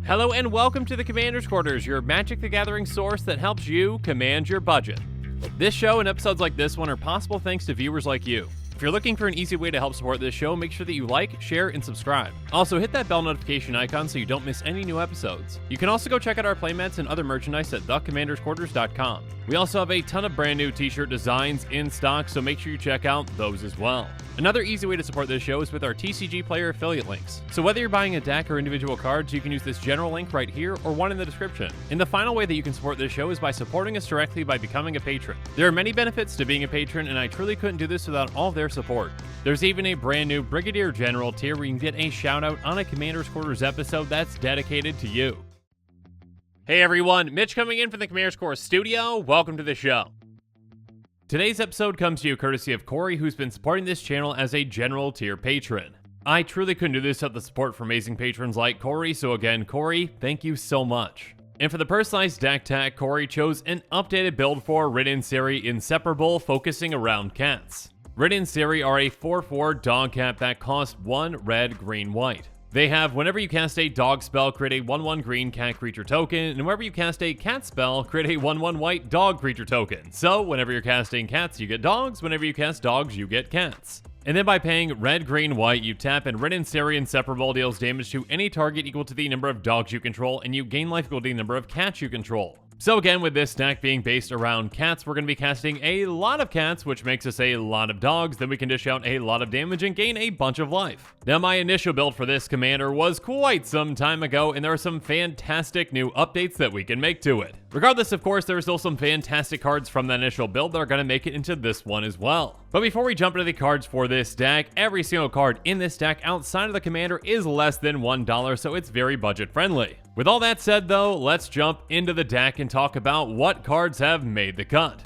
Hello and welcome to the Commander's Quarters, your Magic the Gathering source that helps you command your budget. This show and episodes like this one are possible thanks to viewers like you. If you're looking for an easy way to help support this show, make sure that you like, share, and subscribe. Also, hit that bell notification icon so you don't miss any new episodes. You can also go check out our playmats and other merchandise at thecommandersquarters.com. We also have a ton of brand new t-shirt designs in stock, so make sure you check out those as well. Another easy way to support this show is with our TCG Player affiliate links. So whether you're buying a deck or individual cards, you can use this general link right here or one in the description. And the final way that you can support this show is by supporting us directly by becoming a patron. There are many benefits to being a patron, and I truly couldn't do this without all of their support. There's even a brand new Brigadier General tier where you can get a shout out on a Commander's Quarters episode that's dedicated to you. Hey everyone, Mitch coming in from the Commander's Quarters studio. Welcome to the show. Today's episode comes to you courtesy of Corey, who's been supporting this channel as a general tier patron. I truly couldn't do this without the support from amazing patrons like Corey, so again, Corey, thank you so much. And for the personalized deck tag, Corey chose an updated build for Rin and Seri Inseparable, focusing around cats. Rin and Seri are a 4/4 dog cat that costs 1 red, green, white. They have whenever you cast a dog spell, create a 1/1 green cat creature token, and whenever you cast a cat spell, create a 1/1 white dog creature token. So whenever you're casting cats, you get dogs, whenever you cast dogs, you get cats. And then by paying red, green, white, you tap, and Rin and Seri Inseparable deals damage to any target equal to the number of dogs you control, and you gain life equal to the number of cats you control. So again, with this deck being based around cats, we're going to be casting a lot of cats, which makes us a lot of dogs. Then we can dish out a lot of damage and gain a bunch of life. Now, my initial build for this commander was quite some time ago, and there are some fantastic new updates that we can make to it. Regardless, of course, there are still some fantastic cards from the initial build that are going to make it into this one as well. But before we jump into the cards for this deck, every single card in this deck outside of the commander is less than $1, so it's very budget friendly. With all that said though, let's jump into the deck and talk about what cards have made the cut.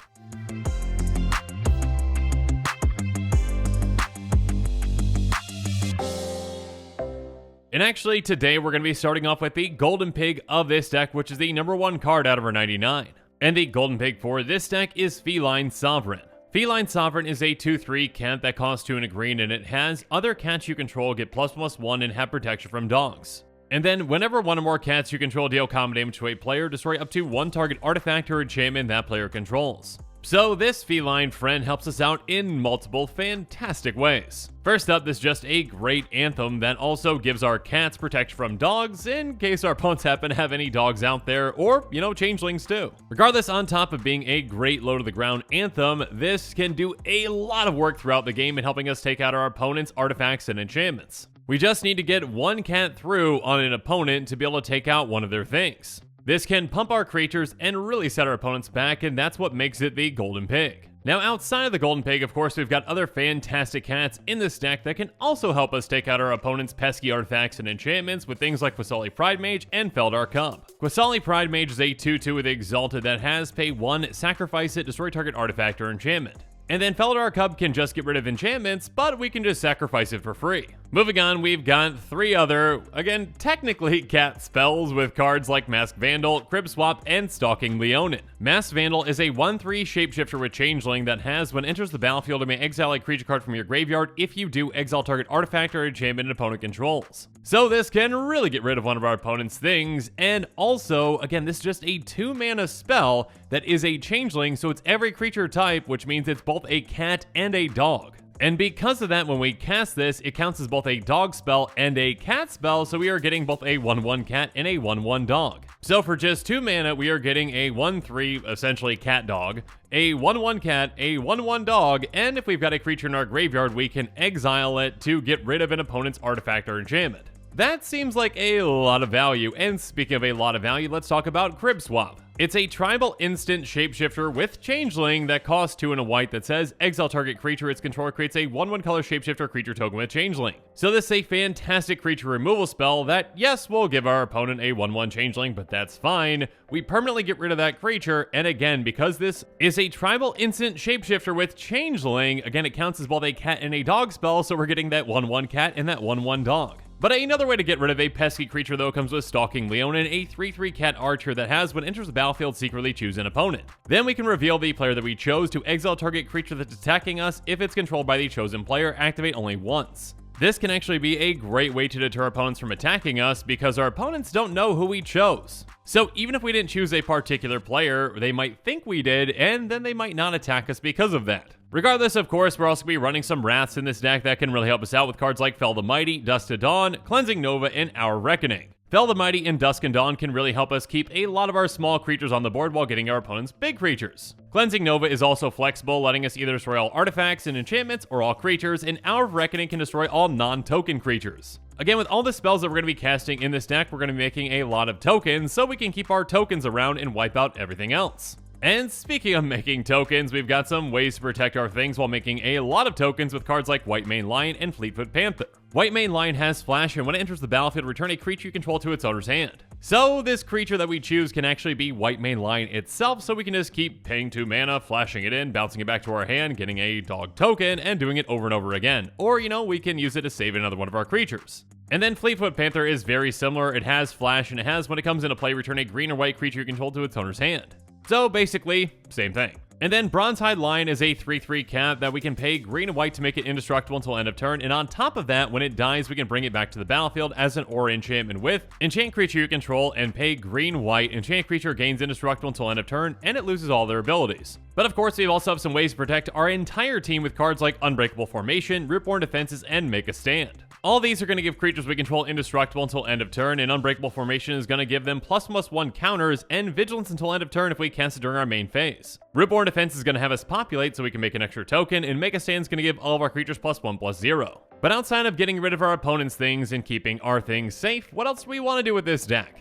And actually, today we're going to be starting off with the Golden Pig of this deck, which is the number 1 card out of our 99. And the Golden Pig for this deck is Feline Sovereign. Feline Sovereign is a 2/3 cat that costs 2 and a green, and it has other cats you control get ++1 and have protection from dogs. And then whenever one or more cats you control deal common damage to a player, destroy up to 1 target artifact or enchantment that player controls. So this feline friend helps us out in multiple fantastic ways. First up, this is just a great anthem that also gives our cats protection from dogs in case our opponents happen to have any dogs out there, or, changelings too. Regardless, on top of being a great low to the ground anthem, this can do a lot of work throughout the game in helping us take out our opponent's artifacts and enchantments. We just need to get 1 cat through on an opponent to be able to take out one of their things. This can pump our creatures and really set our opponents back, and that's what makes it the Golden Pig. Now, outside of the Golden Pig, of course, we've got other fantastic cats in this deck that can also help us take out our opponent's pesky artifacts and enchantments with things like Qasali Pridemage and Feldar Cub. Qasali Pridemage is a 2/2 with Exalted that has pay 1, sacrifice it, destroy target artifact or enchantment. And then Feldar Cub can just get rid of enchantments, but we can just sacrifice it for free. Moving on, we've got 3 other, again, technically cat spells with cards like Masked Vandal, Crib Swap, and Stalking Leonin. Masked Vandal is a 1/3 shapeshifter with Changeling that has, when it enters the battlefield, you may exile a creature card from your graveyard. If you do, exile target artifact or enchantment an opponent controls. So this can really get rid of one of our opponent's things, and also, again, this is just a 2-mana spell that is a Changeling, so it's every creature type, which means it's both a cat and a dog. And because of that, when we cast this, it counts as both a dog spell and a cat spell, so we are getting both a 1/1 cat and a 1/1 dog. So for just 2 mana, we are getting a 1/3, essentially cat dog, a 1/1 cat, a 1/1 dog, and if we've got a creature in our graveyard, we can exile it to get rid of an opponent's artifact or enchantment. That seems like a lot of value, and speaking of a lot of value, let's talk about Crib Swap. It's a tribal instant shapeshifter with Changeling that costs 2 and a white that says exile target creature its controller creates a 1/1 color shapeshifter creature token with Changeling. So this is a fantastic creature removal spell that, yes, will give our opponent a 1/1 Changeling, but that's fine. We permanently get rid of that creature, and again, because this is a tribal instant shapeshifter with Changeling, again, it counts as both a cat and a dog spell, so we're getting that 1/1 cat and that 1/1 dog. But another way to get rid of a pesky creature though comes with Stalking Leonin, a 3/3 cat archer that has, when enters the battlefield, secretly choose an opponent. Then we can reveal the player that we chose to exile target creature that's attacking us. If it's controlled by the chosen player, activate only once. This can actually be a great way to deter opponents from attacking us because our opponents don't know who we chose. So even if we didn't choose a particular player, they might think we did, and then they might not attack us because of that. Regardless, of course, we're also going to be running some Wraths in this deck that can really help us out with cards like Fell the Mighty, Dusk to Dawn, Cleansing Nova, and Our Reckoning. Fell the Mighty and Dusk and Dawn can really help us keep a lot of our small creatures on the board while getting our opponent's big creatures. Cleansing Nova is also flexible, letting us either destroy all artifacts and enchantments or all creatures, and Hour of Reckoning can destroy all non-token creatures. Again, with all the spells that we're going to be casting in this deck, we're going to be making a lot of tokens, so we can keep our tokens around and wipe out everything else. And speaking of making tokens, we've got some ways to protect our things while making a lot of tokens with cards like White Mane Lion and Fleetfoot Panther. White Mane Lion has Flash, and when it enters the battlefield, return a creature you control to its owner's hand. So this creature that we choose can actually be White Mane Lion itself, so we can just keep paying 2 mana, flashing it in, bouncing it back to our hand, getting a dog token, and doing it over and over again. Or, we can use it to save another one of our creatures. And then Fleetfoot Panther is very similar. It has Flash, and it has, when it comes into play, return a green or white creature you control to its owner's hand. So basically, same thing. And then Bronzehide Lion is a 3/3 cat that we can pay green and white to make it indestructible until end of turn, and on top of that, when it dies, we can bring it back to the battlefield as an aura enchantment with enchant creature you control and pay green-white. Enchant creature gains indestructible until end of turn, and it loses all their abilities. But of course, we also have some ways to protect our entire team with cards like Unbreakable Formation, Rootborn Defenses, and Make a Stand. All these are going to give creatures we control indestructible until end of turn, and Unbreakable Formation is going to give them +1/+1 counters and Vigilance until end of turn if we cast it during our main phase. Rootborn Defense is going to have us populate so we can make an extra token, and Make a Stand is going to give all of our creatures +1/+0. But outside of getting rid of our opponent's things and keeping our things safe, what else do we want to do with this deck?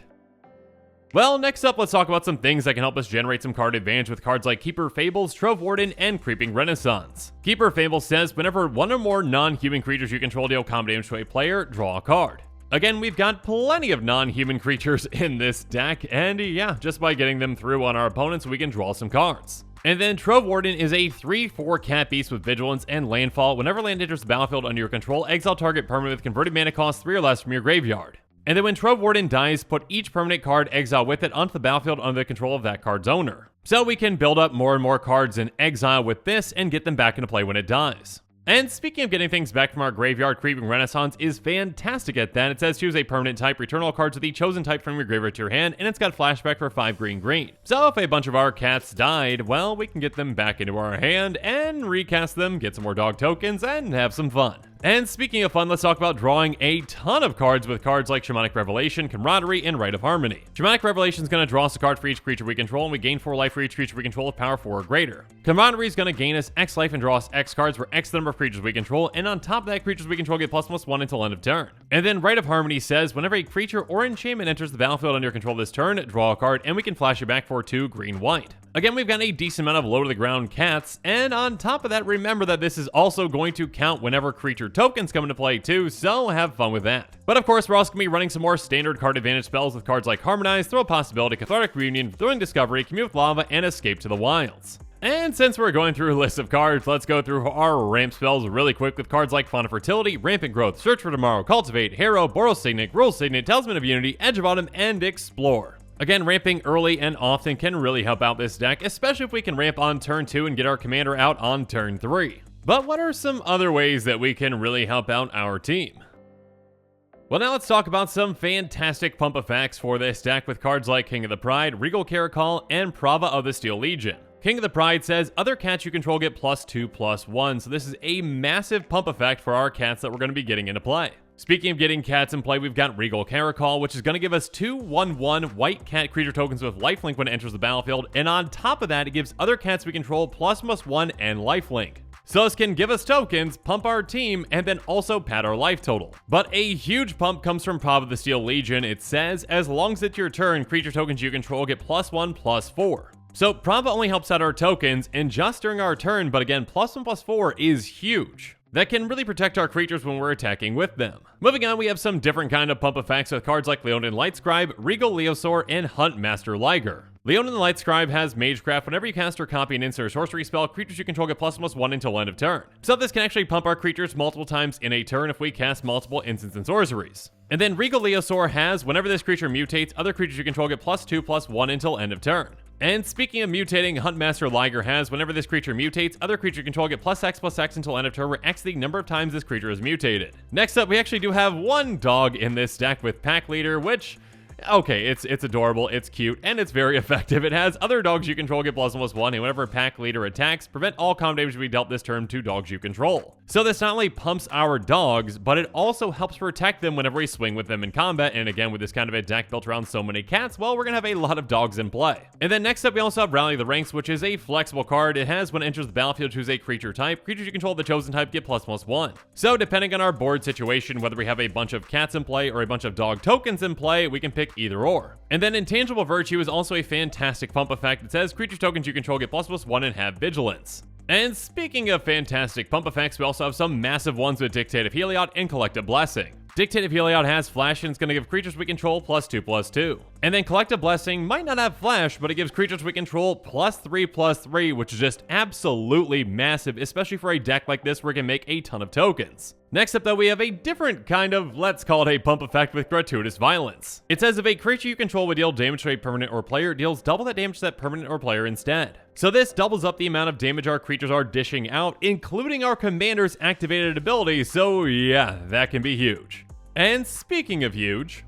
Well, next up, let's talk about some things that can help us generate some card advantage with cards like Keeper Fables, Trove Warden, and Creeping Renaissance. Keeper Fables says, whenever one or more non-human creatures you control deal combat damage to a player, draw a card. Again, we've got plenty of non-human creatures in this deck, and yeah, just by getting them through on our opponents, we can draw some cards. And then Trove Warden is a 3/4 cat beast with Vigilance and Landfall. Whenever land enters the battlefield under your control, exile target permanent with converted mana cost 3 or less from your graveyard. And then when Trove Warden dies, put each permanent card exile with it onto the battlefield under the control of that card's owner. So we can build up more and more cards in exile with this and get them back into play when it dies. And speaking of getting things back from our graveyard, Creeping Renaissance is fantastic at that. It says choose a permanent type, return all cards of the chosen type from your graveyard to your hand, and it's got flashback for 5 green. So if a bunch of our cats died, well, we can get them back into our hand and recast them, get some more dog tokens, and have some fun. And speaking of fun, let's talk about drawing a ton of cards with cards like Shamanic Revelation, Camaraderie, and Rite of Harmony. Shamanic Revelation is going to draw us a card for each creature we control, and we gain 4 life for each creature we control with power 4 or greater. Camaraderie is going to gain us X life and draw us X cards for X number of creatures we control, and on top of that, creatures we control get +1/+1 until end of turn. And then Rite of Harmony says, whenever a creature or enchantment enters the battlefield under your control this turn, draw a card, and we can flash it back for 2 green-white. Again, we've got a decent amount of low-to-the-ground cats, and on top of that, remember that this is also going to count whenever creature tokens come into play too, so have fun with that. But of course, we're also going to be running some more standard card advantage spells with cards like Harmonize, Throw a Possibility, Cathartic Reunion, Throwing Discovery, Commune with Lava, and Escape to the Wilds. And since we're going through a list of cards, let's go through our ramp spells really quick with cards like Font of Fertility, Rampant Growth, Search for Tomorrow, Cultivate, Harrow, Boros Signet, Rule Signet, Talisman of Unity, Edge of Autumn, and Explore. Again, ramping early and often can really help out this deck, especially if we can ramp on turn 2 and get our commander out on turn 3. But what are some other ways that we can really help out our team? Well, now let's talk about some fantastic pump effects for this deck with cards like King of the Pride, Regal Caracal, and Prava of the Steel Legion. King of the Pride says, other cats you control get +2/+1, so this is a massive pump effect for our cats that we're going to be getting into play. Speaking of getting cats in play, we've got Regal Caracal, which is going to give us 2 1/1 white cat creature tokens with lifelink when it enters the battlefield, and on top of that, it gives other cats we control +1/+1 and lifelink. So this can give us tokens, pump our team, and then also pad our life total. But a huge pump comes from Prava of the Steel Legion. It says, as long as it's your turn, creature tokens you control get +1/+4. So Prava only helps out our tokens, and just during our turn, but again, +1/+4 is huge. that can really protect our creatures when we're attacking with them. Moving on, we have some different kind of pump effects with cards like Leonin Lightscribe, Regal Leosaur, and Huntmaster Liger. Leonin Lightscribe has Magecraft. Whenever you cast or copy an instant or sorcery spell, creatures you control get +1/+1 until end of turn. So this can actually pump our creatures multiple times in a turn if we cast multiple instants and sorceries. And then Regal Leosaur has, whenever this creature mutates, other creatures you control get +2/+1 until end of turn. And speaking of mutating, Huntmaster Liger has, whenever this creature mutates, other creature you control get +X/+X until end of turn, where X is the number of times this creature is mutated. Next up, we actually do have one dog in this deck with Pack Leader, which, okay, it's adorable, it's cute, and it's very effective. It has other dogs you control get +1/+1, and whenever Pack Leader attacks, prevent all common damage to be dealt this turn to dogs you control. So this not only pumps our dogs, but it also helps protect them whenever we swing with them in combat, and again, with this kind of a deck built around so many cats, well, we're gonna have a lot of dogs in play. And then next up, we also have Rally the Ranks, which is a flexible card. It has, when it enters the battlefield, choose a creature type. Creatures you control of the chosen type get +1/+1. So depending on our board situation, whether we have a bunch of cats in play or a bunch of dog tokens in play, we can pick either or. And then Intangible Virtue is also a fantastic pump effect. It says creature tokens you control get +1/+1 and have vigilance. And speaking of fantastic pump effects, we also have some massive ones with Dictative Heliod and Collective Blessing. Dictative Heliod has Flash and it's going to give creatures we control +2/+2. And then Collective Blessing might not have Flash, but it gives creatures we control +3/+3, which is just absolutely massive, especially for a deck like this where it can make a ton of tokens. Next up though, we have a different kind of, let's call it a pump effect with Gratuitous Violence. It says if a creature you control would deal damage to a permanent or player, it deals double that damage to that permanent or player instead. So this doubles up the amount of damage our creatures are dishing out, including our commander's activated ability, so yeah, that can be huge. And speaking of huge,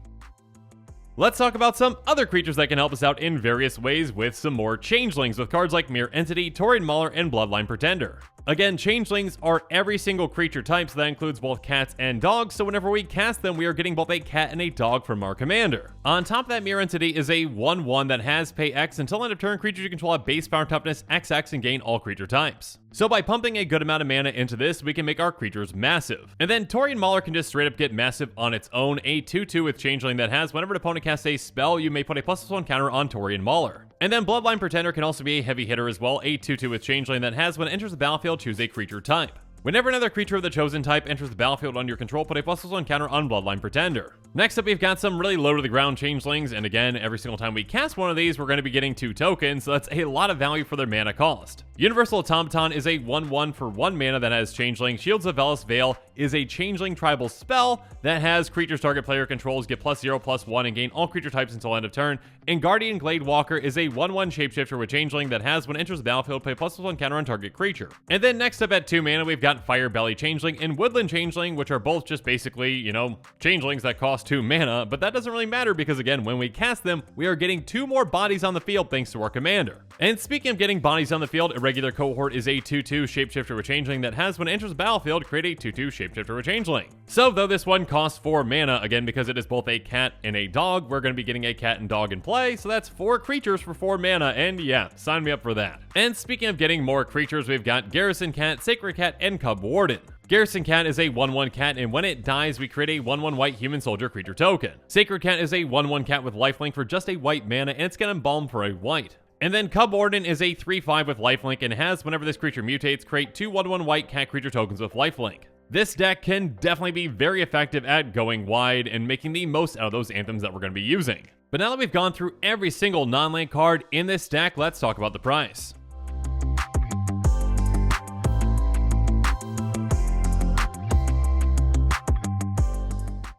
let's talk about some other creatures that can help us out in various ways with some more changelings with cards like Mirror Entity, Taurian Mauler, and Bloodline Pretender. Again, changelings are every single creature type, so that includes both cats and dogs, so whenever we cast them, we are getting both a cat and a dog from our commander. On top of that, Mirror Entity is a 1/1 that has pay X until end of turn. Creatures you control have base power toughness XX and gain all creature types. So by pumping a good amount of mana into this, we can make our creatures massive. And then Taurian Mauler can just straight up get massive on its own, a 2/2 with changeling that has, whenever an opponent casts a spell, you may put a +1 counter on Taurian Mauler. And then Bloodline Pretender can also be a heavy hitter as well, a 2/2 with changeling that has, when it enters the battlefield, choose a creature type. Whenever another creature of the chosen type enters the battlefield under your control, put a +1 counter on Bloodline Pretender. Next up, we've got some really low to the ground changelings, and again, every single time we cast one of these, we're going to be getting 2 tokens, so that's a lot of value for their mana cost. Universal Automaton is a 1/1 for 1 mana that has changeling. Shields of Velis Veil is a changeling tribal spell that has creatures target player controls get +0/+1 and gain all creature types until end of turn. And Guardian Glade Walker is a 1/1 shapeshifter with changeling that has, when it enters the battlefield, play +1 counter on target creature. And then next up at 2 mana, we've got Fire Belly Changeling and Woodland Changeling, which are both just basically, you know, changelings that cost 2 mana, but that doesn't really matter because again, when we cast them, we are getting 2 more bodies on the field thanks to our commander. And speaking of getting bodies on the field, Irregular Cohort is a 2/2 shapeshifter with changeling that has, when it enters the battlefield, create a 2/2 shapeshifter with changeling. So though this one costs 4 mana, again because it is both a cat and a dog, we're going to be getting a cat and dog in play, so that's 4 creatures for 4 mana, and yeah, sign me up for that. And speaking of getting more creatures, we've got Garrison Cat, Sacred Cat, and Cub Warden. Garrison Cat is a 1/1 cat, and when it dies, we create a 1/1 white human soldier creature token. Sacred Cat is a 1/1 cat with lifelink for just a white mana, and it's going to embalm for a white. And then Cub Warden is a 3/5 with lifelink and has, whenever this creature mutates, create 2 1/1 white cat creature tokens with lifelink. This deck can definitely be very effective at going wide and making the most out of those anthems that we're going to be using. But now that we've gone through every single non-land card in this deck, let's talk about the price.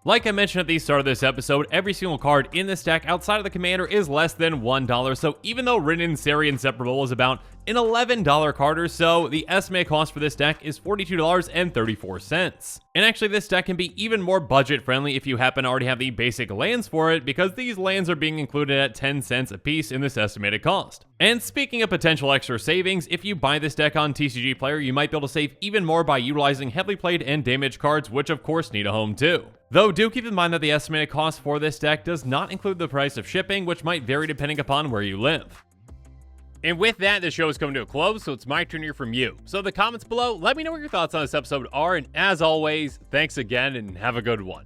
Like I mentioned at the start of this episode, every single card in this deck outside of the commander is less than $1, so even though Rin and Seri Inseparable is about an $11 card or so, the estimated cost for this deck is $42.34. And actually this deck can be even more budget friendly if you happen to already have the basic lands for it, because these lands are being included at 10 cents a piece in this estimated cost. And speaking of potential extra savings, if you buy this deck on TCG Player, you might be able to save even more by utilizing heavily played and damaged cards, which of course need a home too. Though do keep in mind that the estimated cost for this deck does not include the price of shipping, which might vary depending upon where you live. And with that, the show is coming to a close, so it's my turn to hear from you. So in the comments below, let me know what your thoughts on this episode are, and as always, thanks again and have a good one.